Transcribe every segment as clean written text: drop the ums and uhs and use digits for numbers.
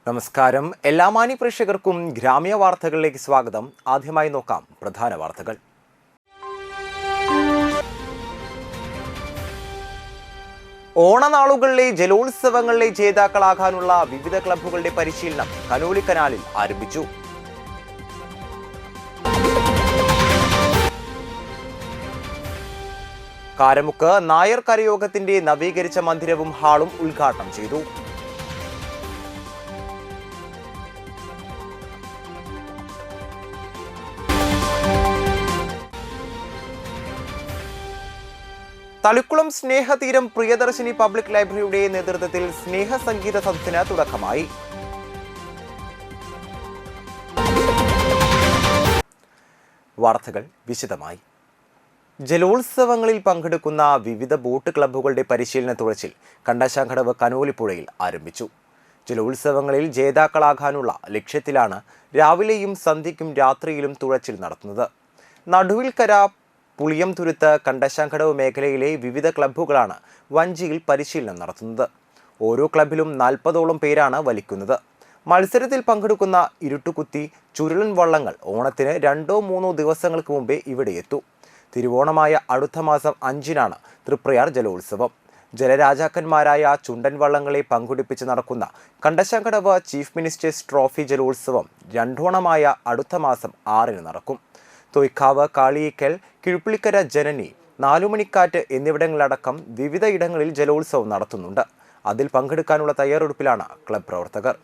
നമസ്കാരം. എല്ലാ മാന്യ പ്രേക്ഷകർക്കും ഗ്രാമീയ വാർത്തകളിലേക്ക് സ്വാഗതം. ആദ്യമായി നോക്കാം പ്രധാന വാർത്തകൾ. ഓണനാളുകളിലെ ജലോത്സവങ്ങളിലെ ജേതാക്കളാകാനുള്ള വിവിധ ക്ലബ്ബുകളുടെ പരിശീലനം കനോലി കനാലിൽ ആരംഭിച്ചു. കാരമുക്ക് നായർ കരയോഗത്തിന്റെ നവീകരിച്ച മന്ദിരവും ഹാളും ഉദ്ഘാടനം ചെയ്തു. തളിക്കുളം സ്നേഹതീരം പ്രിയദർശിനി പബ്ലിക് ലൈബ്രറിയുടെ നേതൃത്വത്തിൽ സ്നേഹസംഗീത സദസ്സിന് തുടക്കമായി. വാർത്തകൾ വിശദമായി. ജലോത്സവങ്ങളിൽ പങ്കെടുക്കുന്ന വിവിധ ബോട്ട് ക്ലബ്ബുകളുടെ പരിശീലന തുഴച്ചിൽ കണ്ടശാങ്കടവ് കനോലിപ്പുഴയിൽ ആരംഭിച്ചു. ജലോത്സവങ്ങളിൽ ജേതാക്കളാകാനുള്ള ലക്ഷ്യത്തിലാണ് രാവിലെയും സന്ധ്യയ്ക്കും രാത്രിയിലും തുഴച്ചിൽ നടത്തുന്നത്. നടുവിൽക്കര, പുളിയംതുരുത്ത്, കണ്ടശാങ്കടവ് മേഖലയിലെ വിവിധ ക്ലബ്ബുകളാണ് വഞ്ചിയിൽ പരിശീലനം നടത്തുന്നത്. ഓരോ ക്ലബിലും 40ഓളം പേരാണ് വലിക്കുന്നത്. മത്സരത്തിൽ പങ്കെടുക്കുന്ന ഇരുട്ടുകുത്തി, ചുരുളൻ വള്ളങ്ങൾ ഓണത്തിന് 2-3 ദിവസങ്ങൾക്ക് മുമ്പേ ഇവിടെ എത്തും. തിരുവോണമായ അടുത്ത മാസം 5-നാണ് തൃപ്രയാർ ജലോത്സവം. ജലരാജാക്കന്മാരായ ചുണ്ടൻ വള്ളങ്ങളെ പങ്കെടുപ്പിച്ച് നടക്കുന്ന കണ്ടശാങ്കടവ് ചീഫ് മിനിസ്റ്റേഴ്സ് ട്രോഫി ജലോത്സവം രണ്ടോണമായ അടുത്ത മാസം 6-ന് നടക്കും. തൊയ്ക്കാവ്, കാളിയിക്കൽ, കിഴുപ്പിളിക്കര, ജനനി, നാലുമണിക്കാറ്റ് എന്നിവിടങ്ങളിലടക്കം വിവിധ ഇടങ്ങളിൽ ജലോത്സവം നടത്തുന്നുണ്ട്. അതിൽ പങ്കെടുക്കാനുള്ള തയ്യാറെടുപ്പിലാണ് ക്ലബ് പ്രവർത്തകർ.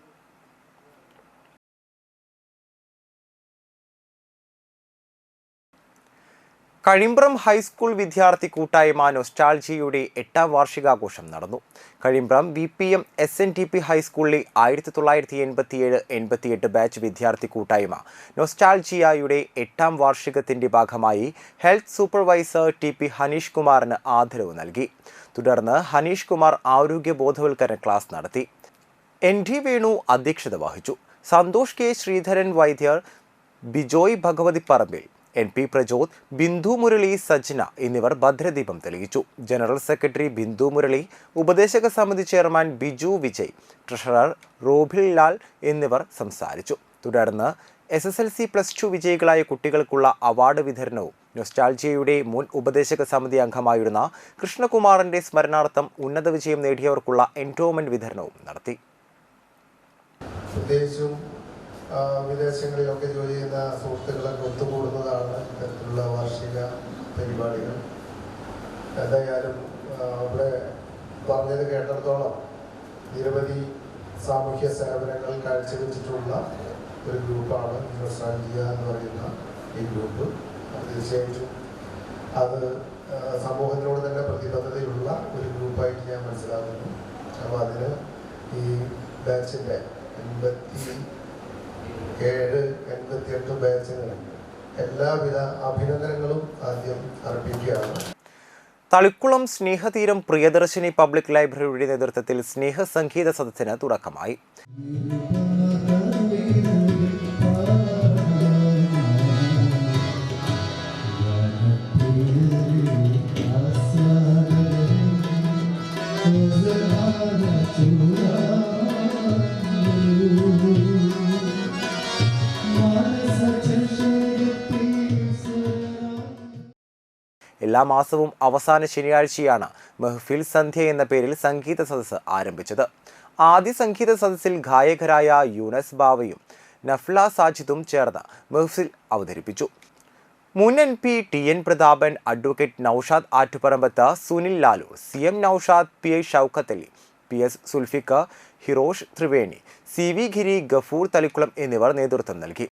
കഴിമ്പ്രം ഹൈസ്കൂൾ വിദ്യാർത്ഥി കൂട്ടായ്മ നൊസ്റ്റാൾജിയയുടെ 8ാം വാർഷികാഘോഷം നടന്നു. കഴിമ്പ്രം VPM SNTP ഹൈസ്കൂളിലെ 1987-88 ബാച്ച് വിദ്യാർത്ഥി കൂട്ടായ്മ നൊസ്റ്റാൾജിയയുടെ 8ാം വാർഷികത്തിന്റെ ഭാഗമായി ഹെൽത്ത് സൂപ്പർവൈസർ TP ഹനീഷ് കുമാറിന് ആദരവ് നൽകി. തുടർന്ന് ഹനീഷ് കുമാർ ആരോഗ്യ ബോധവൽക്കരണ ക്ലാസ് നടത്തി. ND വേണു അധ്യക്ഷത വഹിച്ചു. സന്തോഷ് K ശ്രീധരൻ വൈദ്യർ, ബിജോയ് ഭഗവതി പറമ്പിൽ, NP പ്രജോദ്, ബിന്ദു മുരളി, സജ്ന എന്നിവർ ഭദ്രദീപം തെളിയിച്ചു. ജനറൽ സെക്രട്ടറി ബിന്ദു മുരളി, ഉപദേശക സമിതി ചെയർമാൻ ബിജു വിജയ്, ട്രഷറർ റോബിൽ ലാൽ എന്നിവർ സംസാരിച്ചു. തുടർന്ന് SSLC+2 വിജയികളായ കുട്ടികൾക്കുള്ള അവാർഡ് വിതരണവും നൊസ്റ്റാൾജിയയുടെ മുൻ ഉപദേശക സമിതി അംഗമായിരുന്ന കൃഷ്ണകുമാറിന്റെ സ്മരണാർത്ഥം ഉന്നത വിജയം നേടിയവർക്കുള്ള എൻഡോമെന്റ് വിതരണവും നടത്തി. വിദേശങ്ങളിലൊക്കെ ജോലി ചെയ്യുന്ന സുഹൃത്തുക്കളൊക്കെ ഒത്തുകൂടുന്നതാണ് ഇത്തരത്തിലുള്ള വാർഷിക പരിപാടികൾ. എന്തായാലും ഇവിടെ പറഞ്ഞത് കേട്ടിടത്തോളം നിരവധി സാമൂഹ്യ സേവനങ്ങൾ കാഴ്ചവെച്ചിട്ടുള്ള ഒരു ഗ്രൂപ്പാണ് നൊസ്റ്റാൾജിയ എന്ന് പറയുന്ന ഈ ഗ്രൂപ്പ്. തീർച്ചയായിട്ടും അത് സമൂഹത്തിനോട് തന്നെ പ്രതിബദ്ധതയുള്ള ഒരു ഗ്രൂപ്പായിട്ട് ഞാൻ മനസ്സിലാക്കുന്നു. അപ്പോൾ അതിന് ഈ ബാച്ചിൻ്റെ 87-88 ബാച്ചിന് എല്ലാവിധ അഭിനന്ദനങ്ങളും ആദ്യം അർപ്പിക്കുകയാണ്. തളിക്കുളം സ്നേഹതീരം പ്രിയദർശിനി പബ്ലിക് ലൈബ്രറിയുടെ നേതൃത്വത്തിൽ സ്നേഹസംഗീത സദസ്സിന് തുടക്കമായി. എല്ലാ മാസവും അവസാന ശനിയാഴ്ചയാണ് മെഹ്ഫിൽ സന്ധ്യ എന്ന പേരിൽ സംഗീത സദസ്സ് ആരംഭിച്ചത്. ആദ്യ സംഗീത സദസ്സിൽ ഗായകരായ യൂനസ് ബാവയും നഫ്ല സാജിദും ചേർന്ന് മെഹ്ഫിൽ അവതരിപ്പിച്ചു. മുൻ MP TN Prathapan, advocate Noushad Attuparambath, Sunil Lalu, CM Noushad, PI Shoukath Ali, PS Sulfikar, Hirosh Triveni, CV Giri, Gafoor Thalikkulam എന്നിവർ നേതൃത്വം നൽകി.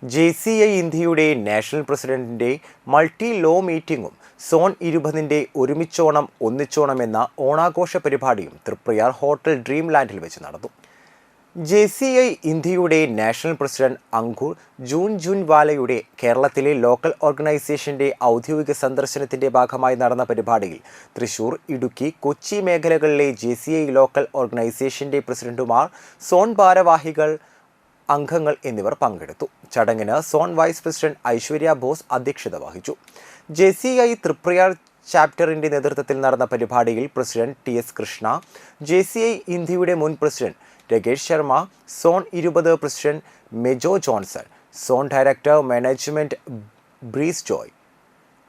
JCI ഇന്ത്യയുടെ നാഷണൽ പ്രസിഡന്റിന്റെ മൾട്ടി ലോ മീറ്റിംഗും സോൺ 20 ഒരുമിച്ചോണം ഒന്നിച്ചോണം എന്ന ഓണാഘോഷ പരിപാടിയും തൃപ്രയാർ ഹോട്ടൽ ഡ്രീം ലാൻഡിൽ വെച്ച് നടന്നു. JCI ഇന്ത്യയുടെ നാഷണൽ പ്രസിഡന്റ് അങ്കുർ ജൂൻവാലയുടെ കേരളത്തിലെ ലോക്കൽ ഓർഗനൈസേഷന്റെ ഔദ്യോഗിക സന്ദർശനത്തിന്റെ ഭാഗമായി നടന്ന പരിപാടിയിൽ തൃശൂർ, ഇടുക്കി, കൊച്ചി മേഖലകളിലെ JCI ലോക്കൽ ഓർഗനൈസേഷന്റെ പ്രസിഡന്റുമാർ, സോൺ ഭാരവാഹികൾ, അംഗങ്ങൾ എന്നിവർ പങ്കെടുത്തു. ചടങ്ങിന് zone vice president Aishwarya Bose അധ്യക്ഷത വഹിച്ചു. JCI തൃപ്രയാർ ചാപ്റ്ററിന്റെ നേതൃത്വത്തിൽ നടന്ന പരിപാടിയിൽ പ്രസിഡന്റ് TS കൃഷ്ണ, JCI ഇന്ത്യയുടെ മുൻ president Rakesh Sharma, zone 20 president Mejo Johnson, zone director management Breeze Joy,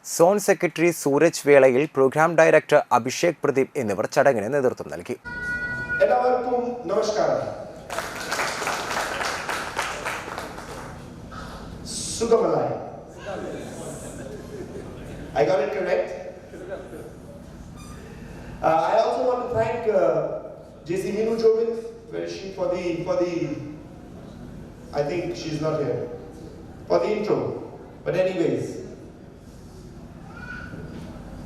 zone secretary Sooraj വേളയിൽ, പ്രോഗ്രാം ഡയറക്ടർ അഭിഷേക് പ്രദീപ് എന്നിവർ ചടങ്ങിന് നേതൃത്വം നൽകി. എല്ലാവർക്കും നമസ്കാരം. Sugamalai. I got it correct? I also want to thank JC Minu Jovit, where is she, for the I think she's not here, for the intro. But anyways,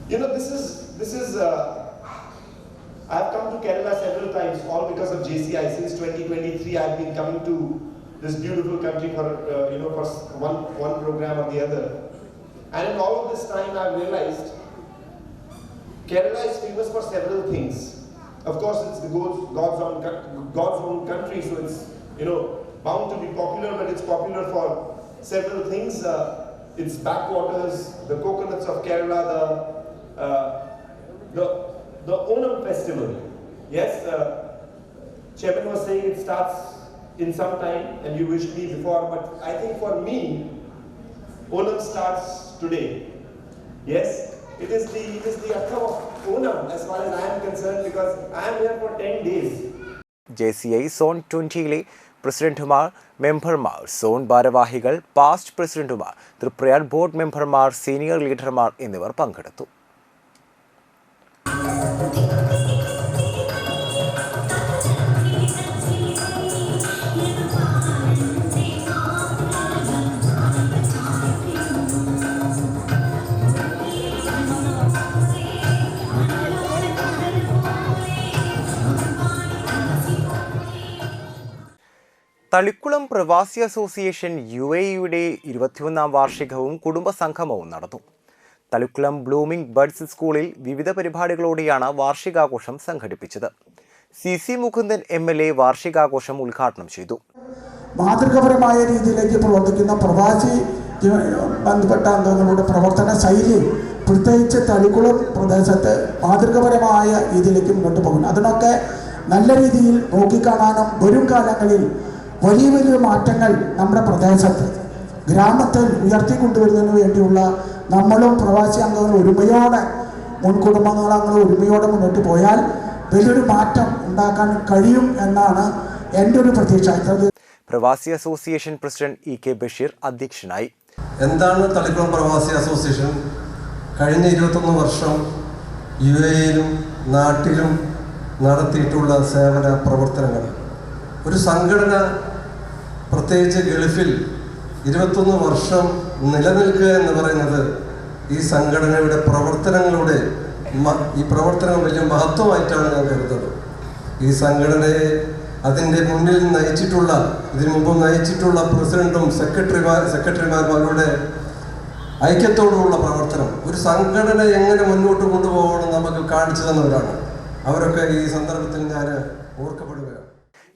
you know, this is I have come to Kerala several times, all because of JCI. Since 2023 I have been coming to this beautiful country for for one program or the other, and in all of this time I have realized Kerala is famous for several things. Of course, it's God's own country, so it's bound to be popular, but it's popular for several things. Its backwaters, the coconuts of Kerala, the Onam festival. Yes, Chairman was saying it starts in some time, and you wished me before, but I think for me Onam starts today. Yes, it is the Artha of Onam as far as I am concerned, because I am here for 10 days. JCI zone 20 പ്രസിഡന്റുമാർ, മെമ്പർമാർ, zone ഭാരവാഹികൾ, past പ്രസിഡന്റുമാർ, Triprayar board മെമ്പർമാർ, senior ലീഡർമാർ എന്നിവർ പങ്കെടുത്തു. തളിക്കുളം പ്രവാസി association UAEയുടെ 21ാം വാർഷികവും കുടുംബസംഗമവും നടന്നു. Thalikkulam blooming buds സ്കൂളിൽ വിവിധ പരിപാടികളോടെയാണ് വാർഷികാഘോഷം സംഘടിപ്പിച്ചത്. CC മുകുന്ദൻ MLA വാർഷികാഘോഷം ഉദ്ഘാടനം ചെയ്തു. മാതൃകാപരമായ രീതിയിലേക്ക് പ്രവർത്തിക്കുന്ന പ്രവാസി ബന്ധപ്പെട്ട അംഗങ്ങളുടെ പ്രവർത്തന ശൈലി പ്രത്യേകിച്ച് തളിക്കുളം പ്രദേശത്ത് മാതൃകാപരമായ രീതിയിലേക്ക് മുന്നോട്ട് പോകുന്നു. അതിനൊക്കെ നല്ല രീതിയിൽ നോക്കിക്കാണാനും വരും കാലങ്ങളിൽ വലിയ മാറ്റങ്ങൾ നമ്മുടെ പ്രദേശത്ത് ഗ്രാമത്തിൽ ഉയർത്തിക്കൊണ്ടുവരുന്നതിന് വേണ്ടിയുള്ള നമ്മളും പ്രവാസി അംഗങ്ങൾ ഒരുമയോടെ മുൻകുടുംബാംഗങ്ങൾ ഒരുമയോടെ മുന്നോട്ട് പോയാൽ വലിയൊരു മാറ്റം ഉണ്ടാക്കാൻ കഴിയും എന്നാണ് എൻ്റെ ഒരു പ്രതീക്ഷ. പ്രവാസി അസോസിയേഷൻ പ്രസിഡന്റ് EK ബഷീർ അധ്യക്ഷനായി. എന്താണ് തളിക്കുളം പ്രവാസി അസോസിയേഷൻ? കഴിഞ്ഞ 21 വർഷം UAEയിലും നാട്ടിലും നടത്തിയിട്ടുള്ള സേവന പ്രവർത്തനങ്ങൾ. ഒരു സംഘടന പ്രത്യേകിച്ച് ഗൾഫിൽ 21 വർഷം നിലനിൽക്കുക എന്ന് പറയുന്നത് ഈ സംഘടനയുടെ പ്രവർത്തനങ്ങളുടെ ഈ പ്രവർത്തനം വലിയ മഹത്വമായിട്ടാണ് ഞാൻ കരുതുന്നത്. ഈ സംഘടനയെ അതിൻ്റെ മുന്നിൽ നയിച്ചിട്ടുള്ള, ഇതിനു മുമ്പ് നയിച്ചിട്ടുള്ള പ്രസിഡന്റും സെക്രട്ടറിമാരുടെ ഐക്യത്തോടുള്ള പ്രവർത്തനം, ഒരു സംഘടന എങ്ങനെ മുന്നോട്ട് കൊണ്ടുപോകണം നമുക്ക് കാണിച്ചു തന്നവരാണ്. അവരൊക്കെ ഈ സന്ദർഭത്തിൽ ഞാൻ ഓർക്കപ്പെടുകയാണ്.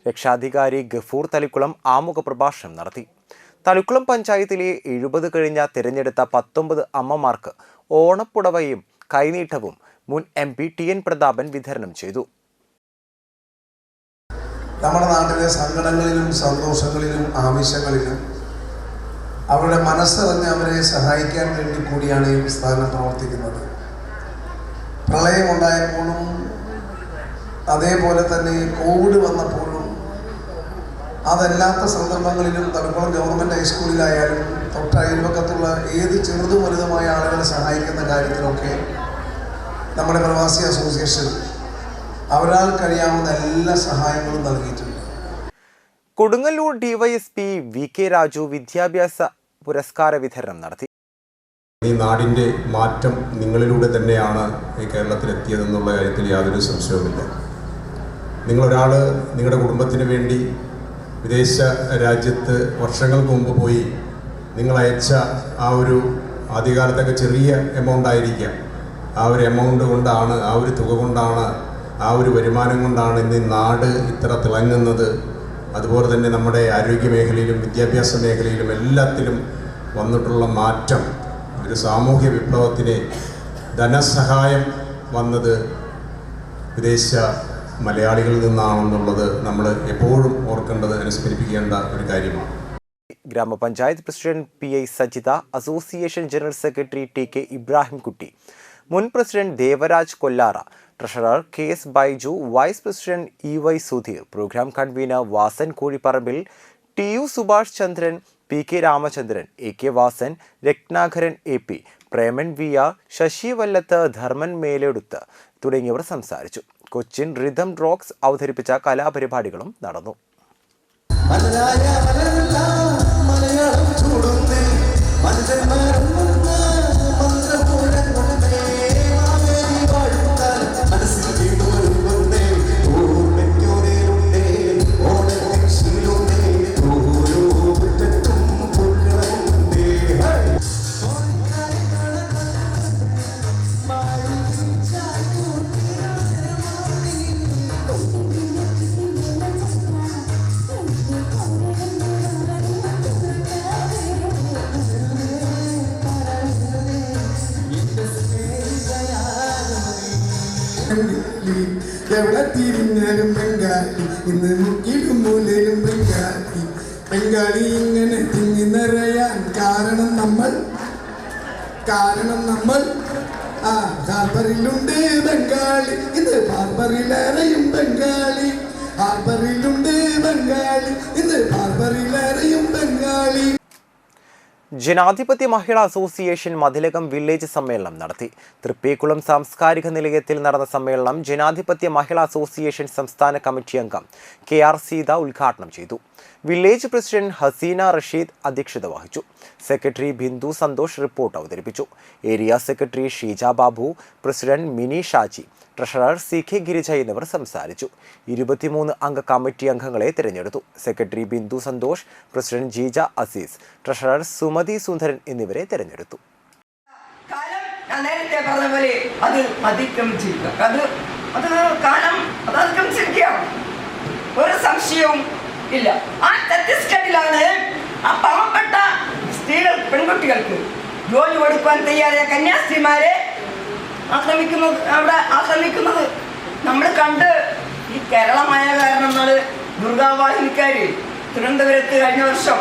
രക്ഷാധികാരി ഗഫൂർ തളിക്കുളം ആമുഖ പ്രഭാഷണം നടത്തി. തളിക്കുളം പഞ്ചായത്തിലെ 70 കഴിഞ്ഞ തിരഞ്ഞെടുത്ത 19 അമ്മമാർക്ക് ഓണപ്പുടവയും കൈനീട്ടവും മുൻ MP TN പ്രതാപൻ വിതരണം ചെയ്തു. നമ്മുടെ നാട്ടിലെ സങ്കടങ്ങളിലും സന്തോഷങ്ങളിലും ആവശ്യങ്ങളിലും അവരുടെ മനസ്സറിഞ്ഞ് അവരെ സഹായിക്കാൻ വേണ്ടി കൂടിയാണ് ഈ സ്ഥാനം പ്രവർത്തിക്കുന്നത്. പ്രളയമുണ്ടായപ്പോഴും അതേപോലെ തന്നെ കോവിഡ് വന്നപ്പോഴും അതല്ലാത്ത സന്ദർഭങ്ങളിലും തളിക്കുളം ഗവൺമെൻറ് ഹൈസ്കൂളിലായാലും തൊട്ടയൽവക്കത്തുള്ള ഏത് ചെറുതും വലുതുമായ ആളുകളെ സഹായിക്കുന്ന കാര്യത്തിലൊക്കെ നമ്മുടെ പ്രവാസി അസോസിയേഷൻ അവരാൽ കഴിയാവുന്ന എല്ലാ സഹായങ്ങളും നൽകിയിട്ടുണ്ട്. Kodungallur DYSP VK. രാജു വിദ്യാഭ്യാസ പുരസ്കാര വിതരണം നടത്തി. ഈ നാടിൻ്റെ മാറ്റം നിങ്ങളിലൂടെ തന്നെയാണ് ഈ കേരളത്തിലെത്തിയതെന്നുള്ള കാര്യത്തിൽ യാതൊരു സംശയവുമില്ല. നിങ്ങളൊരാൾ നിങ്ങളുടെ കുടുംബത്തിന് വേണ്ടി വിദേശ രാജ്യത്ത് വർഷങ്ങൾക്ക് മുമ്പ് പോയി നിങ്ങൾ അയച്ച ആ ഒരു ആദ്യകാലത്തൊക്കെ ചെറിയ എമൗണ്ട് ആയിരിക്കാം. ആ ഒരു എമൗണ്ട് കൊണ്ടാണ്, ആ ഒരു തുക കൊണ്ടാണ്, ആ ഒരു വരുമാനം കൊണ്ടാണ് ഇന്ന് നാട് ഇത്ര തിളങ്ങുന്നത്. അതുപോലെ തന്നെ നമ്മുടെ ആരോഗ്യ മേഖലയിലും വിദ്യാഭ്യാസ മേഖലയിലും എല്ലാത്തിലും വന്നിട്ടുള്ള മാറ്റം, ഒരു സാമൂഹ്യ വിപ്ലവത്തിന് ധനസഹായം വന്നത് വിദേശ മലയാളികളിൽ നിന്നാണെന്നുള്ളത് നമ്മൾ എപ്പോഴും ഓർക്കേണ്ടത്, അനുസ്മരിപ്പിക്കേണ്ട ഒരു കാര്യമാണ്. ഗ്രാമപഞ്ചായത്ത് president PI. Sajitha, association general secretary TK. Ibrahimkutty, മുൻ president Devaraj Kollara, treasurer KS. Baiju, vice president EY. Sudheer, programme convener Vasan Kozhipparambil, TU. Subhash Chandran, PK. Ramachandran, AK. Vasan, Ratnakaran AP., Preman VR., Sasi Vallath, Dharman Meleduthu തുടങ്ങിയവർ സംസാരിച്ചു. കൊച്ചിൻ റിതം റോക്സ് അവതരിപ്പിച്ച കലാപരിപാടികളും നടന്നു. എവിടെ തിരിഞ്ഞാലും ബംഗാളി, ഇന്ന് മുക്കിലും മൂലയിലും ബംഗാളി. ബംഗാളി ഇങ്ങനെ തിങ്ങി നിറയാൻ കാരണം നമ്മൾ ഹാർബറിലുണ്ട് ബംഗാളി, ഇന്ന് ഹാർബറിലേറെയും ബംഗാളി. ഹാർബറിലുണ്ട് ബംഗാളി, ഇന്ന് ഹാർബറിലേറെയും ബംഗാളി. ജനാധിപത്യ മഹിളാ അസോസിയേഷൻ മതിലകം വില്ലേജ് സമ്മേളനം നടത്തി. തൃപ്പേക്കുളം സാംസ്കാരിക നിലയത്തിൽ നടന്ന സമ്മേളനം ജനാധിപത്യ മഹിളാ അസോസിയേഷൻ സംസ്ഥാന കമ്മിറ്റി അംഗം കെ.ആർ. സീത ഉദ്ഘാടനം ചെയ്തു. വില്ലേജ് പ്രസിഡന്റ് ഹസീന റഷീദ് അധ്യക്ഷത വഹിച്ചു. സെക്രട്ടറി ബിന്ദു സന്തോഷ് റിപ്പോർട്ട് അവതരിപ്പിച്ചു. Area secretary Sheeja Babu, president Mini Shaji, treasurer CK. Girija എന്നിവർ സംസാരിച്ചു. 23 അംഗ കമ്മിറ്റി അംഗങ്ങളെ തിരഞ്ഞെടുത്തു. Secretary Bindu Santhosh, president Jeeja Azeez, treasurer Sumathi Sundaran എന്നിവരെ തിരഞ്ഞെടുത്തു. നേരത്തെ പറഞ്ഞ പോലെ അത് അതിക്രമിച്ചിരിക്കുക, ഒരു സംശയവും ഇല്ല. ആ ഛത്തീസ്ഗഡിലാണ് ആ പാവപ്പെട്ട സ്ത്രീകൾ, പെൺകുട്ടികൾക്ക് ജോലി കൊടുക്കാൻ തയ്യാറായ കന്യാസ്ത്രീമാരെ ആക്രമിക്കുന്നത് നമ്മൾ കണ്ട്. ഈ കേരളമായ കാരണം നമ്മൾ ദുർഗാവാഹിനിക്കാര് തിരുവനന്തപുരത്ത് കഴിഞ്ഞ വർഷം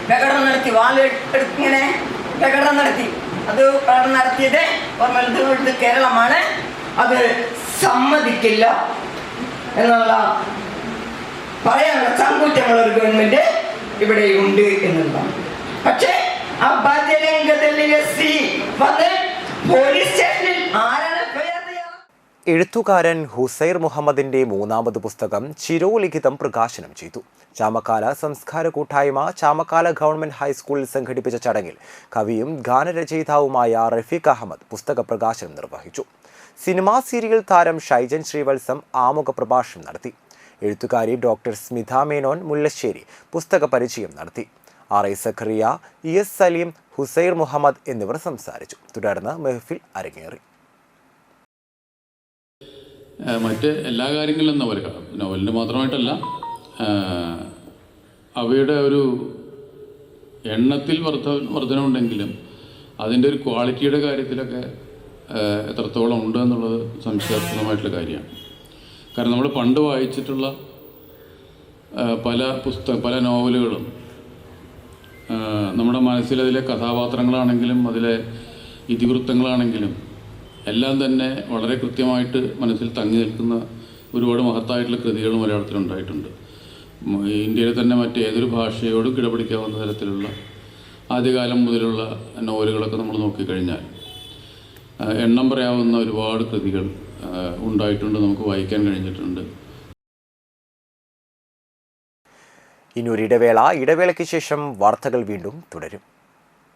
പ്രകടനം നടത്തി, വാളെടുത്തിങ്ങനെ പ്രകടനം നടത്തി. അത് പ്രകടനം നടത്തിയത് ഓർമ്മ കേരളമാണ്. അത് സമ്മതിക്കില്ല എന്നുള്ള പറയാനുള്ള ചങ്കൂറ്റമുള്ള ഒരു ഗവൺമെന്റ് ഇവിടെ ഉണ്ട് എന്നുള്ളതാണ്. പക്ഷേ ആ ബജരംഗതല്ലി വന്ന് പോലീസ് സ്റ്റേഷനിൽ ആരാണ് എഴുത്തുകാരൻ ഹുസൈർ മുഹമ്മദിന്റെ 3ാമത് പുസ്തകം ചിരോലിഖിതം പ്രകാശനം ചെയ്തു. ചാമക്കാല സംസ്കാര കൂട്ടായ്മ ചാമക്കാല ഗവൺമെന്റ് ഹൈസ്കൂളിൽ സംഘടിപ്പിച്ച ചടങ്ങിൽ കവിയും ഗാനരചയിതാവുമായ റഫീഖ് അഹമ്മദ് പുസ്തക പ്രകാശനം നിർവഹിച്ചു. സിനിമാ സീരിയൽ താരം ഷൈജൻ ശ്രീവത്സം ആമുഖ പ്രഭാഷണം നടത്തി. എഴുത്തുകാരി ഡോക്ടർ സ്മിത മേനോൻ മുല്ലശ്ശേരി പുസ്തക പരിചയം നടത്തി. R.I. സഖറിയ, E.S. സലീം, ഹുസൈർ മുഹമ്മദ് എന്നിവർ സംസാരിച്ചു. തുടർന്ന് മെഹഫിൽ അരങ്ങേറി. മറ്റ് എല്ലാ കാര്യങ്ങളിലും നോവലിന് മാത്രമായിട്ടല്ല, അവയുടെ ഒരു എണ്ണത്തിൽ വർധനമുണ്ടെങ്കിലും അതിൻ്റെ ഒരു ക്വാളിറ്റിയുടെ കാര്യത്തിലൊക്കെ എത്രത്തോളം ഉണ്ട് എന്നുള്ളത് സംശയാസ്പദമായിട്ടുള്ള കാര്യമാണ്. കാരണം നമ്മൾ പണ്ട് വായിച്ചിട്ടുള്ള പല നോവലുകളും നമ്മുടെ മനസ്സിൽ അതിലെ കഥാപാത്രങ്ങളാണെങ്കിലും അതിലെ ഇതിവൃത്തങ്ങളാണെങ്കിലും എല്ലാം തന്നെ വളരെ കൃത്യമായിട്ട് മനസ്സിൽ തങ്ങി നിൽക്കുന്ന ഒരുപാട് മഹത്തായിട്ടുള്ള കൃതികൾ മലയാളത്തിലുണ്ടായിട്ടുണ്ട്. ഇന്ത്യയിലെ തന്നെ മറ്റേതൊരു ഭാഷയോടും കിടപിടിക്കാവുന്ന തരത്തിലുള്ള ആദ്യകാലം മുതലുള്ള നോവലുകളൊക്കെ നമ്മൾ നോക്കിക്കഴിഞ്ഞാൽ എണ്ണം പറയാവുന്ന ഒരുപാട് കൃതികൾ ഉണ്ടായിട്ടുണ്ട്, നമുക്ക് വായിക്കാൻ കഴിഞ്ഞിട്ടുണ്ട്. ഇനി ഒരു ഇടവേളയ്ക്ക് ശേഷം വാർത്തകൾ വീണ്ടും തുടരും.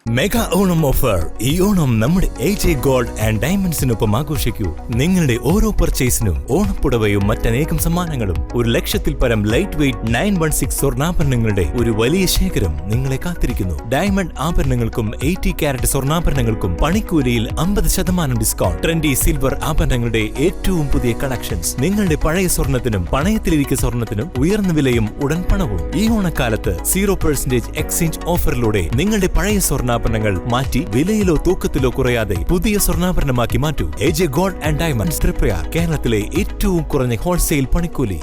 Mega Onam offer. ഈ ഓണം നമ്മുടെ AJ ഗോൾഡ് ആൻഡ് ഡയമണ്ട്സിനൊപ്പം ആഘോഷിക്കൂ. നിങ്ങളുടെ ഓരോ പർച്ചേസിനും ഓണപ്പുടവയും മറ്റനേകം സമ്മാനങ്ങളും 1,00,000-ൽ പരം ലൈറ്റ് വെയ്റ്റ് 916 സ്വർണ്ണാഭരണങ്ങളുടെ ഒരു വലിയ ശേഖരം നിങ്ങളെ കാത്തിരിക്കുന്നു. ഡയമണ്ട് ആഭരണങ്ങൾക്കും 80 കാരറ്റ് സ്വർണ്ണാഭരണങ്ങൾക്കും പണിക്കൂലിയിൽ 50% ഡിസ്കൗണ്ട്. ട്രെൻഡി സിൽവർ ആഭരണങ്ങളുടെ ഏറ്റവും പുതിയ കളക്ഷൻസ്. നിങ്ങളുടെ പഴയ സ്വർണ്ണത്തിനും പണയത്തിലിരിക്കുന്ന സ്വർണ്ണത്തിനും ഉയർന്ന വിലയും ഉടൻ പണവും. ഈ ഓണക്കാലത്ത് 0% എക്സ്ചേഞ്ച് ഓഫറിലൂടെ നിങ്ങളുടെ പഴയ സ്വർണ്ണാഭരണങ്ങൾ മാറ്റി വിലയിലോ തൂക്കത്തിലോ കുറയാതെ പുതിയ സ്വർണ്ണാഭരണമാക്കി മാറ്റൂ. AJ gold and diamonds, Thriprayar. കേരളത്തിലെ ഏറ്റവും കുറഞ്ഞ ഹോൾസെയിൽ പണിക്കൂലി.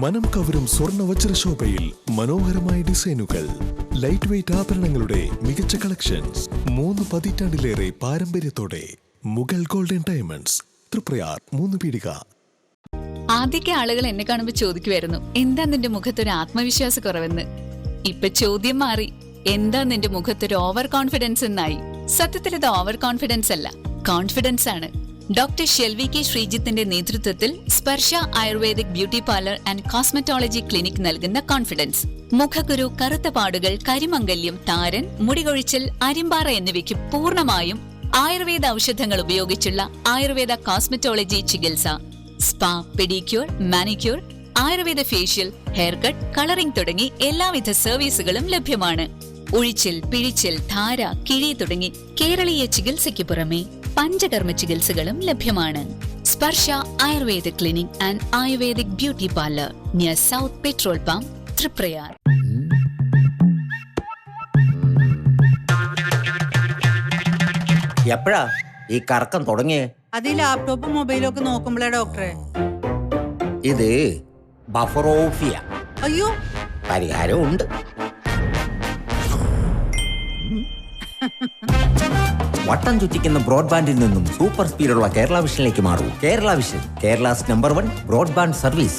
മനം കവരും സ്വർണ്ണ വജ്രശോഭയിൽ മനോഹരമായ ഡിസൈനുകൾ, ലൈറ്റ് വെയ്റ്റ് ആഭരണങ്ങളുടെ മികച്ച കളക്ഷൻസ്. 3 പതിറ്റാണ്ടിലേറെ പാരമ്പര്യത്തോടെ മുഗൾ ഗോൾഡൻ ഡയമണ്ട്സ്, തൃപ്രയാർ, 3 പീടിക. ആദ്യമൊക്കെ ആളുകൾ എന്നെ കാണുമ്പോൾ ചോദിക്കുമായിരുന്നു, എന്താ നിന്റെ മുഖത്തൊരു ആത്മവിശ്വാസ കുറവെന്ന്. ഇപ്പൊ ചോദ്യം മാറി, എന്താ നിന്റെ മുഖത്തൊരു ഓവർ കോൺഫിഡൻസ് എന്നായി. സത്യത്തിൽ ഇത് ഓവർ കോൺഫിഡൻസ് അല്ല, കോൺഫിഡൻസ് ആണ്. ഡോക്ടർ ഷെൽവി കെ ശ്രീജിത്തിന്റെ നേതൃത്വത്തിൽ Sparsha ayurvedic beauty parlour and cosmetology clinic നൽകുന്ന കോൺഫിഡൻസ്. മുഖക്കുരു, കറുത്ത പാടുകൾ, കരിമംഗല്യം, താരൻ, മുടികൊഴിച്ചിൽ, അരിമ്പാറ എന്നിവയ്ക്ക് പൂർണ്ണമായും ആയുർവേദ ഔഷധങ്ങൾ ഉപയോഗിച്ചുള്ള ആയുർവേദ കോസ്മെറ്റോളജി ചികിത്സ. Spa, pedicure, manicure, Ayurveda facial, hair cut, colouring തുടങ്ങി എല്ലാവിധ സർവീസുകളും ലഭ്യമാണ്. ഉഴിച്ചിൽ, പിഴിച്ചിൽ, ധാര, കിഴി തുടങ്ങി കേരളീയ ചികിത്സയ്ക്ക് പുറമെ പഞ്ചകർമ്മ ചികിത്സകളും ലഭ്യമാണ്. Sparsha Ayurveda clinic and ayurvedic beauty parlour, near south petrol pump, Triprayar. എപ്പോഴാ ഈ കറക്കം തുടങ്ങിയേ? അത് ഈ ലാപ്ടോപ്പും മൊബൈലും ഒക്കെ നോക്കുമ്പോഴേ ഡോക്ടറെ. ഇത് ബഫറോഫിയ. അയ്യോ, പരിഹാരം ഉണ്ട്. വട്ടം ചുറ്റിക്കുന്ന ബ്രോഡ്ബാൻഡിൽ നിന്നും സൂപ്പർ സ്പീഡുള്ള കേരള വിഷനിലേക്ക് മാറൂ. Kerala vision, Kerala's #1 broadband service.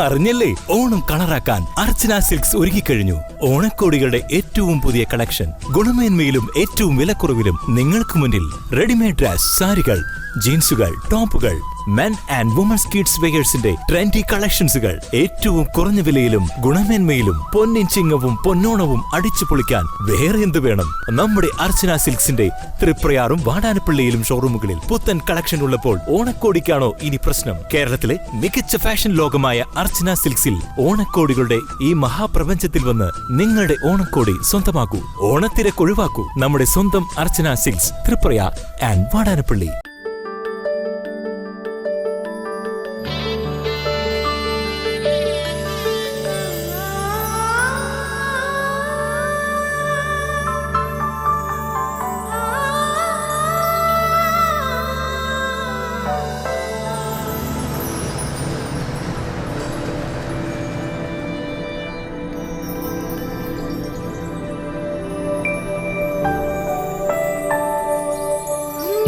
അറിഞ്ഞല്ലേ, ഓണം കളറാക്കാൻ അർച്ചന സിൽക്സ് ഒരുങ്ങിക്കഴിഞ്ഞു. ഓണക്കോടികളുടെ ഏറ്റവും പുതിയ കളക്ഷൻ, ഗുണമേന്മയിലും ഏറ്റവും വിലക്കുറവിലും നിങ്ങൾക്ക് മുന്നിൽ. റെഡിമെയ്ഡ് ഡ്രസ്, സാരികൾ, ജീൻസുകൾ, ടോപ്പുകൾ, മെൻ ആൻഡ് വുമൻസ് കിഡ്സ് വെയേഴ്സിന്റെ ട്രെൻഡി കളക്ഷൻസുകൾ ഏറ്റവും കുറഞ്ഞ വിലയിലും ഗുണമേന്മയിലും. പൊന്നിൻ ചിങ്ങവും പൊന്നോണവും അടിച്ചു പൊളിക്കാൻ വേറെ എന്ത് വേണം? നമ്മുടെ അർച്ചന സിൽക്സിന്റെ തൃപ്രയാറും വാടാനപ്പള്ളിയിലും ഷോറൂമുകളിൽ പുത്തൻ കളക്ഷൻ ഉള്ളപ്പോൾ ഓണക്കോടിക്കാണോ ഇനി പ്രശ്നം? കേരളത്തിലെ മികച്ച ഫാഷൻ ലോകമായ അർച്ചന സിൽക്സിൽ ഓണക്കോടികളുടെ ഈ മഹാപ്രപഞ്ചത്തിൽ വന്ന് നിങ്ങളുടെ ഓണക്കോടി സ്വന്തമാക്കൂ. ഓണത്തിരക്കൊഴിവാക്കൂ. നമ്മുടെ സ്വന്തം അർച്ചന സിൽക്സ്, തൃപ്രയാർ ആൻഡ് വാടാനപ്പള്ളി.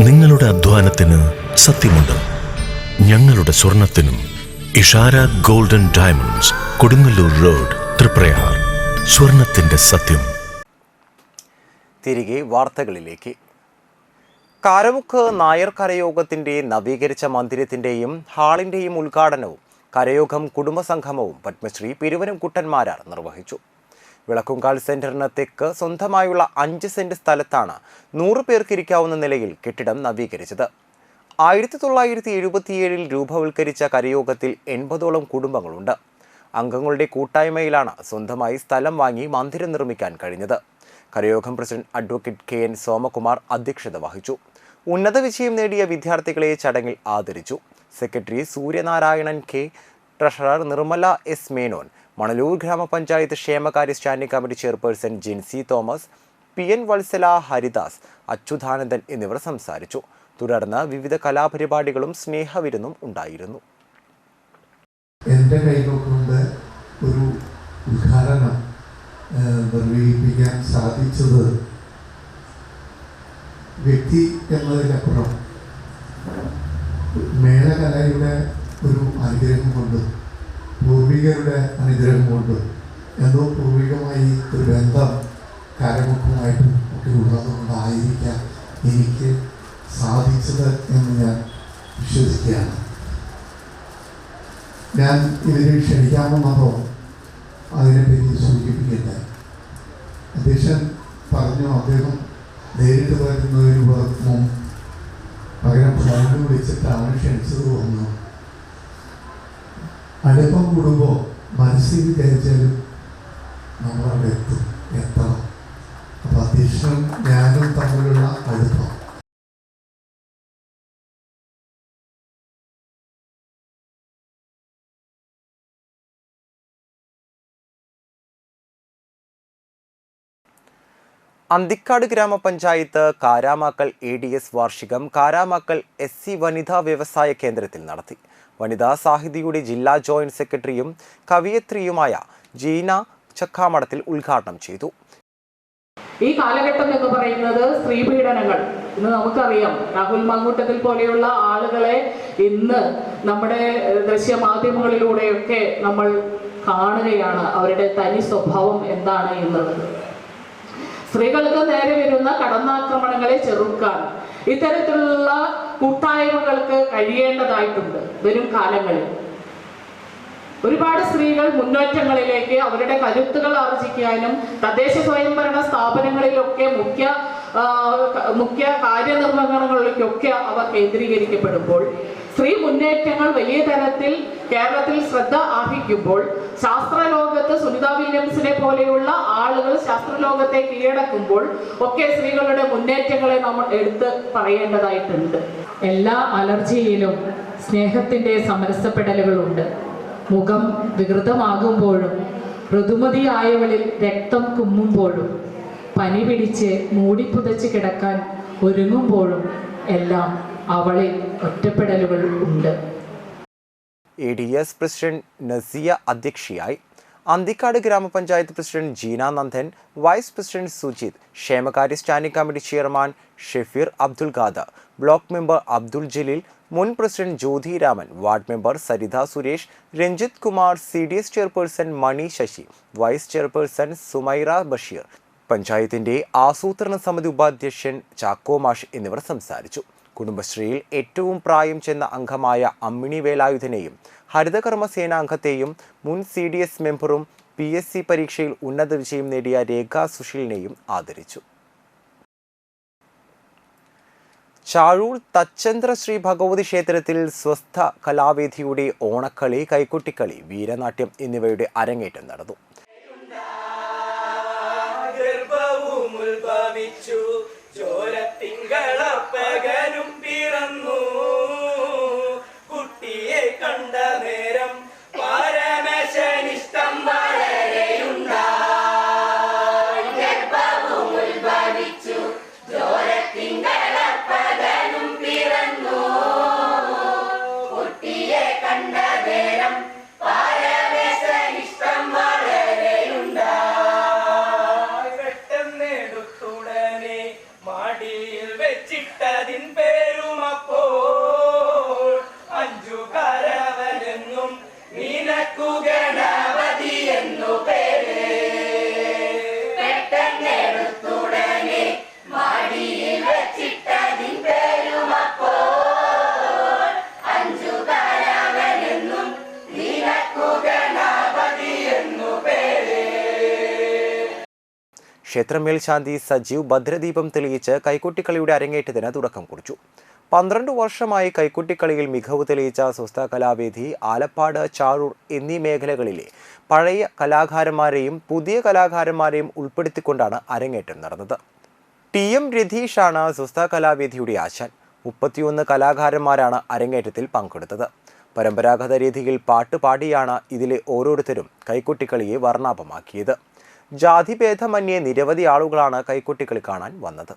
നിങ്ങളുടെ അധ്വാനത്തിന് സത്യമുണ്ട്. ഞങ്ങളുടെ സ്വർണത്തിനും. Ishara golden diamonds, Kodungallur road, Triprayar. സ്വർണത്തിന്റെ സത്യം. തിരികെ വാർത്തകളിലേക്ക്. കാരമുക്ക് നായർ കരയോഗത്തിന്റെ നവീകരിച്ച മന്ദിരത്തിന്റെയും ഹാളിന്റെയും ഉദ്ഘാടനവും കരയോഗം കുടുംബസംഗമവും പത്മശ്രീ പെരുവനം കുട്ടന്മാരാർ നിർവഹിച്ചു. വിളക്കുംകാൽ സെന്ററിന് തെക്ക് സ്വന്തമായുള്ള 5 സെന്റ് സ്ഥലത്താണ് 100 പേർക്ക് ഇരിക്കാവുന്ന നിലയിൽ കെട്ടിടം നവീകരിച്ചത്. 1977 രൂപവൽക്കരിച്ച കരയോഗത്തിൽ 80ഓളം കുടുംബങ്ങളുണ്ട്. അംഗങ്ങളുടെ കൂട്ടായ്മയിലാണ് സ്വന്തമായി സ്ഥലം വാങ്ങി മന്ദിരം നിർമ്മിക്കാൻ കഴിഞ്ഞത്. കരയോഗം പ്രസിഡന്റ് അഡ്വക്കേറ്റ് KN സോമകുമാർ അധ്യക്ഷത വഹിച്ചു. ഉന്നത വിജയം നേടിയ വിദ്യാർത്ഥികളെ ചടങ്ങിൽ ആദരിച്ചു. Secretary Suryanarayanan K, treasurer Nirmala S Menon, Manalur ഗ്രാമപഞ്ചായത്ത് ക്ഷേമകാര്യ standing committee chairperson Jinsy Thomas, PN Vatsala, Haridas, Achuthanandan എന്നിവർ സംസാരിച്ചു. തുടർന്ന് വിവിധ കലാപരിപാടികളും സ്നേഹവിരുന്നും ഉണ്ടായിരുന്നു. എൻ്റെ കൈകൊണ്ട് ഒരു ഉദ്ഘാടനം നിർവഹിപ്പിക്കാൻ സാധിച്ചത് വ്യക്തി എന്നതിനപ്പുറം മേളകലയുടെ ഒരു അനുഗ്രഹം കൊണ്ട്, പൂർവികരുടെ അനുഗ്രഹം കൊണ്ട്, എന്തോ പൂർവികമായി ഒരു ബന്ധം കാരമുഖമായിട്ടും ഒക്കെ ഉള്ളതുകൊണ്ടായിരിക്കാം എനിക്ക് സാധിച്ചത് എന്ന് ഞാൻ വിശ്വസിക്കുകയാണ്. ഞാൻ ഇതിനെ ക്ഷണിക്കാമെന്നതോ അതിനെപ്പറ്റി സൂചിപ്പിക്കുന്നത് അധ്യക്ഷൻ പറഞ്ഞു. അദ്ദേഹം നേരിട്ട് വരുന്നതിന് മുമ്പ് പകരം ഫ്ലൈറ്റ് വിളിച്ചിട്ടാണ് ക്ഷണിച്ചത് തോന്നുന്നു. അടുപ്പം കൂടുമ്പോൾ മനസ്സിൽ വിചാരിച്ചാലും നമ്മളവിടെ എത്തണം. അപ്പോൾ അധ്യക്ഷനും ഞാനും തമ്മിലുള്ള അടുപ്പം അന്തിക്കാട് ഗ്രാമപഞ്ചായത്ത് കാരാമാക്കൽ ADS വാർഷികം കാരാമാക്കൽ SC വനിതാ വ്യവസായ കേന്ദ്രത്തിൽ നടത്തി. വനിതാ സാഹിതിയുടെ ജില്ലാ ജോയിന്റ് സെക്രട്ടറിയും കവിയത്രിയുമായ ജീന ചക്കാമടത്തിൽ ഉദ്ഘാടനം ചെയ്തു. ഈ കാലഘട്ടം എന്ന് പറയുന്നത് സ്ത്രീ പീഡനങ്ങൾ ഇന്ന് നമുക്കറിയാം. രാഹുൽ മാങ്കൂട്ടത്തിൽ പോലെയുള്ള ആളുകളെ ഇന്ന് നമ്മുടെ ദൃശ്യമാധ്യമങ്ങളിലൂടെയൊക്കെ നമ്മൾ കാണുകയാണ്. അവരുടെ തനി സ്വഭാവം എന്താണ് എന്നുള്ളത്. സ്ത്രീകൾക്ക് നേരെ വരുന്ന കടന്നാക്രമണങ്ങളെ ചെറുക്കാൻ ഇത്തരത്തിലുള്ള കൂട്ടായ്മകൾക്ക് കഴിയേണ്ടതായിട്ടുണ്ട്. വരും കാലങ്ങളിൽ ഒരുപാട് സ്ത്രീകൾ മുന്നേറ്റങ്ങളിലേക്ക് അവരുടെ കരുത്തുകൾ ആർജിക്കാനും തദ്ദേശ സ്വയംഭരണ സ്ഥാപനങ്ങളിലൊക്കെ മുഖ്യ കാര്യനിർവഹണങ്ങളിലേക്കൊക്കെ അവ കേന്ദ്രീകരിക്കപ്പെടുമ്പോൾ സ്ത്രീ മുന്നേറ്റങ്ങൾ വലിയ തരത്തിൽ കേരളത്തിൽ ശ്രദ്ധ ആർഹിക്കുമ്പോൾ ശാസ്ത്രലോകത്ത് സുനിത വില്യംസിനെ പോലെയുള്ള ആളുകൾ ശാസ്ത്രലോകത്തെ കീഴടക്കുമ്പോൾ ഒക്കെ സ്ത്രീകളുടെ മുന്നേറ്റങ്ങളെ നമ്മൾ എടുത്ത് പറയേണ്ടതായിട്ടുണ്ട്. എല്ലാ അലർജിയിലും സ്നേഹത്തിന്റെ സമരസപ്പെടലുകളുണ്ട്. മുഖം വികൃതമാകുമ്പോഴും ഋതുമതിയായവളിൽ രക്തം കുമ്മുമ്പോഴും പനി പിടിച്ച് മൂടിപ്പുതച്ച് കിടക്കാൻ ഒരുങ്ങുമ്പോഴും എല്ലാം അവളിൽ ഒറ്റപ്പെടലുകൾ ഉണ്ട്. ADS പ്രസിഡന്റ് നസിയ അധ്യക്ഷയായി. അന്തിക്കാട് ഗ്രാമപഞ്ചായത്ത് president Jeena Nandan, vice president Sujith, ക്ഷേമകാര്യ standing committee chairman Shefeer Abdul Khader, block member Abdul Jaleel, മുൻ president Jyothi Raman, ward member Saritha Suresh, Ranjith Kumar, CDS chairperson Mani Sasi, vice chairperson Sumaira Basheer, പഞ്ചായത്തിന്റെ ആസൂത്രണ സമിതി ഉപാധ്യക്ഷൻ ചാക്കോ മാഷ് എന്നിവർ സംസാരിച്ചു. കുടുംബശ്രീയിൽ ഏറ്റവും പ്രായം ചെന്ന അംഗമായ അമ്മിണി വേലായുധനെയും ഹരിതകർമ്മ സേനാംഗത്തെയും മുൻ CDS മെമ്പറും PSC പരീക്ഷയിൽ ഉന്നത വിജയം നേടിയ രേഖ സുശീലിനെയും ആദരിച്ചു. ചാഴൂർ തച്ചന്ദ്ര ശ്രീ ഭഗവതി ക്ഷേത്രത്തിൽ സ്വസ്ഥ കലാവേദിയുടെ ഓണക്കളി, കൈക്കുട്ടിക്കളി, വീരനാട്യം എന്നിവയുടെ അരങ്ങേറ്റം നടന്നു. ചോരത്തിങ്കളപ്പകനും പിറന്നു കുട്ടിയെ കണ്ട നേരം പരമശനിഷ്ടം വളരെയുണ്ടായി. ഗർഭവും ഉത്ഭവിച്ചു ചോരത്തിങ്കളപ്പകനും പിറന്നു കുട്ടിയെ കണ്ട നേരം പരമശനിഷ്ടം വളരെയുണ്ടായി. പെട്ടെന്നെടുത്തുടനെ മടിയിൽ വെച്ചിട്ടതിൻ പേരുമപ്പോൾ അഞ്ചു കരവനെന്നും നിനക്കു ഗണപതി എന്നു പേര്. പെട്ടെന്നെടുത്തുടനെ മടിയിൽ വെച്ചിട്ടതിൻ പേരുമപ്പോൾ അഞ്ചു കരവനെന്നും നിനക്കു ഗണപതി എന്നു പേര്. ക്ഷേത്ര മേൽശാന്തി സജീവ് ഭദ്രദീപം തെളിയിച്ച് കൈക്കുട്ടിക്കളിയുടെ അരങ്ങേറ്റത്തിന് തുടക്കം കുറിച്ചു. 12 വർഷമായി കൈക്കുട്ടിക്കളിയിൽ മികവ് തെളിയിച്ച സ്വസ്ഥ കലാവേദി ആലപ്പാട്, ചാഴൂർ എന്നീ മേഖലകളിലെ പഴയ കലാകാരന്മാരെയും പുതിയ കലാകാരന്മാരെയും ഉൾപ്പെടുത്തിക്കൊണ്ടാണ് അരങ്ങേറ്റം നടന്നത്. TM രതീഷാണ് സ്വസ്ഥ കലാവേദിയുടെ ആശാൻ. 31 കലാകാരന്മാരാണ് അരങ്ങേറ്റത്തിൽ പങ്കെടുത്തത്. പരമ്പരാഗത രീതിയിൽ പാട്ട് പാടിയാണ് ഇതിലെ ഓരോരുത്തരും കൈകൊട്ടിക്കളിയെ വർണ്ണാഭമാക്കിയത്. ജാതിഭേദമന്യേ നിരവധി ആളുകളാണ് കൈകൊട്ടിക്കളി കാണാൻ വന്നത്.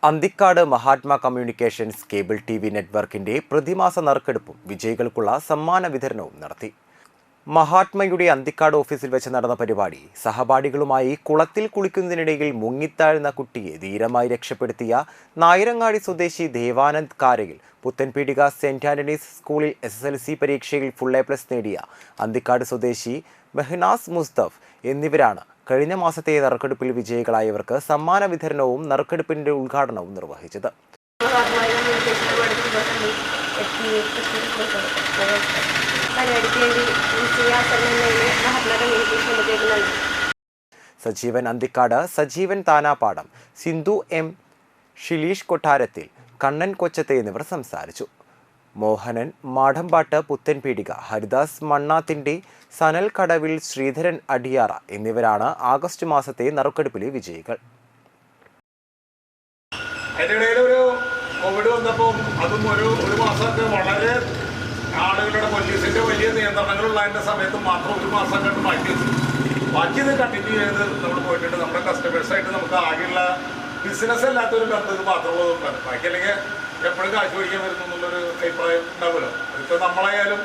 Anthikad Mahatma communications cable TV നെറ്റ്വർക്കിന്റെ പ്രതിമാസ നറുക്കെടുപ്പും വിജയികൾക്കുള്ള സമ്മാന വിതരണവും നടത്തി. മഹാത്മയുടെ അന്തിക്കാട് ഓഫീസിൽ വെച്ച് നടന്ന പരിപാടി സഹപാഠികളുമായി കുളത്തിൽ കുളിക്കുന്നതിനിടയിൽ മുങ്ങിത്താഴ്ന്ന കുട്ടിയെ ധീരമായി രക്ഷപ്പെടുത്തിയ നായരങ്ങാടി സ്വദേശി ദേവാനന്ദ് കാരയിൽ, പുത്തൻപീടിക സെന്റ് ആന്റണീസ് സ്കൂളിൽ SSLC പരീക്ഷയിൽ ഫുൾ A+ നേടിയ അന്തിക്കാട് സ്വദേശി മെഹ്നാസ് മുസ്തഫ് എന്നിവരാണ് കഴിഞ്ഞ മാസത്തെ നറുക്കെടുപ്പിൽ വിജയികളായവർക്ക് സമ്മാന വിതരണവും നറുക്കെടുപ്പിന്റെ ഉദ്ഘാടനവും നിർവഹിച്ചത്. സജീവൻ അന്തിക്കാട്, സജീവൻ താനാപ്പാടം, സിന്ധു M, ഷിലീഷ് കൊട്ടാരത്തിൽ, കണ്ണൻ കൊച്ചത്തെ എന്നിവർ സംസാരിച്ചു. മോഹനൻ മാഠമ്പാട്ട് പുത്തൻപീടിക, ഹരിദാസ് മണ്ണാത്തിൻ്റെ, സനൽ കടവിൽ, ശ്രീധരൻ അടിയാറ എന്നിവരാണ് ആഗസ്റ്റ് മാസത്തെ നറുക്കെടുപ്പിലെ വിജയികൾ. അതിനിടയിലൊരു കോവിഡ് വന്നപ്പോൾ അതും ഒരു മാസമൊക്കെ വളരെ ആളുകളുടെ പോലീസിന്റെ വലിയ നിയന്ത്രണങ്ങളുള്ളതിൻ്റെ സമയത്ത് മാത്രം ഒരു മാസം കണ്ട് മാറ്റി വെച്ചു. ബാക്കി ഇത് കണ്ടിന്യൂ ചെയ്ത് നമ്മൾ പോയിട്ടുണ്ട്. നമ്മുടെ കസ്റ്റമേഴ്സായിട്ട് നമുക്ക് ആകെയുള്ള ബിസിനസ് അല്ലാത്തൊരു ബന്ധം മാത്രമുള്ളതുകൊണ്ടാണ്. ബാക്കി അല്ലെങ്കിൽ എപ്പോഴും കാശ് പിടിക്കാൻ വരുന്നു എന്നുള്ളൊരു അഭിപ്രായം ഉണ്ടാവുമല്ലോ. അതിപ്പോൾ നമ്മളായാലും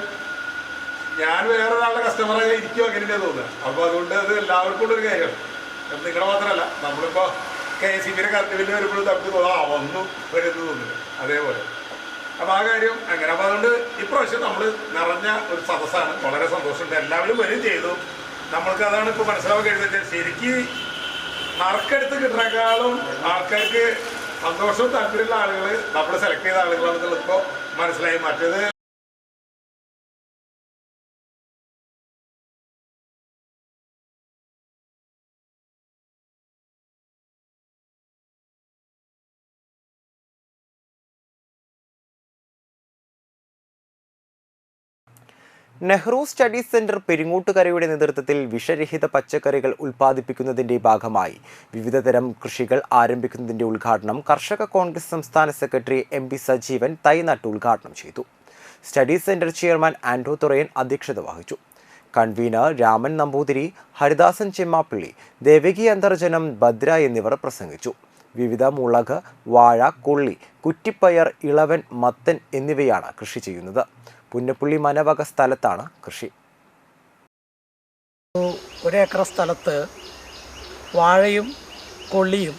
ഞാൻ വേറൊരാളുടെ കസ്റ്റമറായി ഇരിക്കും അങ്ങനെയാണ് തോന്നുന്നത്. അപ്പോൾ അതുകൊണ്ട് അത് എല്ലാവർക്കും ഉള്ളൊരു കാര്യമാണ്. നിങ്ങളെ മാത്രമല്ല, നമ്മളിപ്പോൾ KCBയുടെ കറണ്ട് ബില്ല് വരുമ്പോഴും നമുക്ക് തോന്നാം ഒന്നും വരുന്നത് തോന്നുന്നു. അതേപോലെ അപ്പോൾ ആ കാര്യം അങ്ങനെ. അപ്പോൾ അതുകൊണ്ട് ഇപ്രാവശ്യം നമ്മൾ നിറഞ്ഞ ഒരു സദസ്സാണ്. വളരെ സന്തോഷമുണ്ട്. എല്ലാവരും വരും ചെയ്തു. നമ്മൾക്ക് അതാണ് ഇപ്പോൾ മനസ്സിലാവാൻ കഴിയുന്നത്. ശരിക്കും നറുക്കെടുത്ത് കിട്ടുന്നേക്കാളും ആൾക്കാർക്ക് സന്തോഷവും താല്പര്യമുള്ള ആളുകൾ നമ്മൾ സെലക്ട് ചെയ്ത ആളുകളാണെന്നുള്ളത് ഇപ്പോൾ മനസ്സിലായി. മറ്റേത് നെഹ്റു സ്റ്റഡി സെന്റർ പെരിങ്ങോട്ടുകരയുടെ നേതൃത്വത്തിൽ വിഷരഹിത പച്ചക്കറികൾ ഉൽപ്പാദിപ്പിക്കുന്നതിന്റെ ഭാഗമായി വിവിധതരം കൃഷികൾ ആരംഭിക്കുന്നതിന്റെ ഉദ്ഘാടനം കർഷക കോൺഗ്രസ് സംസ്ഥാന സെക്രട്ടറി MP സജീവൻ തൈനട്ട് ഉദ്ഘാടനം ചെയ്തു. സ്റ്റഡി സെന്റർ ചെയർമാൻ ആൻഡ്രൂ തുറയൻ അധ്യക്ഷത വഹിച്ചു. കൺവീനർ രാമൻ നമ്പൂതിരി, ഹരിദാസൻ ചെമ്മാപ്പള്ളി, ദേവകി അന്തർജനം, ഭദ്ര എന്നിവർ പ്രസംഗിച്ചു. വിവിധ മുളക്, വാഴ, കൊള്ളി, കുറ്റിപ്പയർ, ഇളവൻ, മത്തൻ എന്നിവയാണ് കൃഷി ചെയ്യുന്നത്. പുന്നപ്പുള്ളി മനവക സ്ഥലത്താണ് കൃഷി. 1 ഏക്കർ സ്ഥലത്ത് വാഴയും കൊള്ളിയും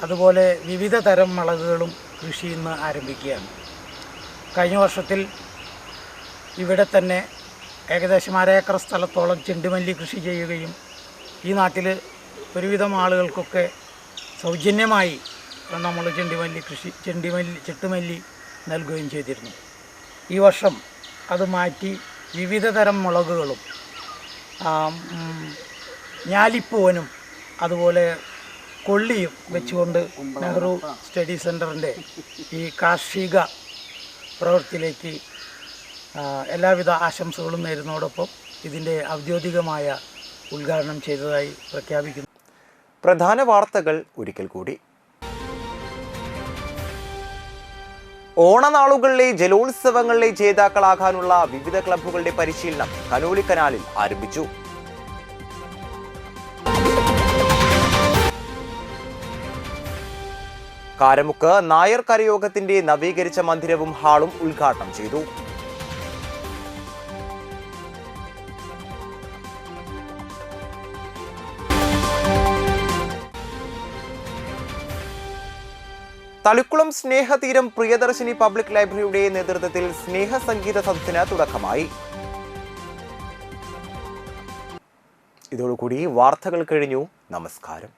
അതുപോലെ വിവിധ തരം മുളകുകളും കൃഷി ഇന്ന് ആരംഭിക്കുകയാണ്. കഴിഞ്ഞ വർഷത്തിൽ ഇവിടെ തന്നെ ഏകദേശം 1/2 ഏക്കർ സ്ഥലത്തോളം ചെണ്ടുമല്ലി കൃഷി ചെയ്യുകയും ഈ നാട്ടിൽ ഒരുവിധം ആളുകൾക്കൊക്കെ സൗജന്യമായി നമ്മൾ ചെണ്ടുമല്ലി നൽകുകയും ചെയ്തിരുന്നു. ഈ വർഷം അത് മാറ്റി വിവിധ തരം മുളകുകളും ഞാലിപ്പൂവനും അതുപോലെ കൊള്ളിയും വെച്ചുകൊണ്ട് നെഹ്റു സ്റ്റഡി സെൻറ്ററിൻ്റെ ഈ കാർഷിക പ്രവൃത്തിയിലേക്ക് എല്ലാവിധ ആശംസകളും നേരുന്നതോടൊപ്പം ഇതിൻ്റെ ഔദ്യോഗികമായ ഉദ്ഘാടനം ചെയ്തതായി പ്രഖ്യാപിക്കുന്നു. പ്രധാന വാർത്തകൾ ഒരിക്കൽ കൂടി. ഓണനാളുകളിലെ ജലോത്സവങ്ങളിലെ ജേതാക്കളാകാനുള്ള വിവിധ ക്ലബ്ബുകളുടെ പരിശീലനം കനോലിക്കനാലിൽ ആരംഭിച്ചു. കാരമുക്ക് നായർ കരയോഗത്തിന്റെ നവീകരിച്ച മന്ദിരവും ഹാളും ഉദ്ഘാടനം ചെയ്തു. തളിക്കുളം സ്നേഹതീരം പ്രിയദർശിനി പബ്ലിക് ലൈബ്രറിയുടെ നേതൃത്വത്തിൽ സ്നേഹസംഗീത സദസ്സിന് തുടക്കമായി. ഇതോടുകൂടി വാർത്തകൾ കഴിഞ്ഞു. നമസ്കാരം.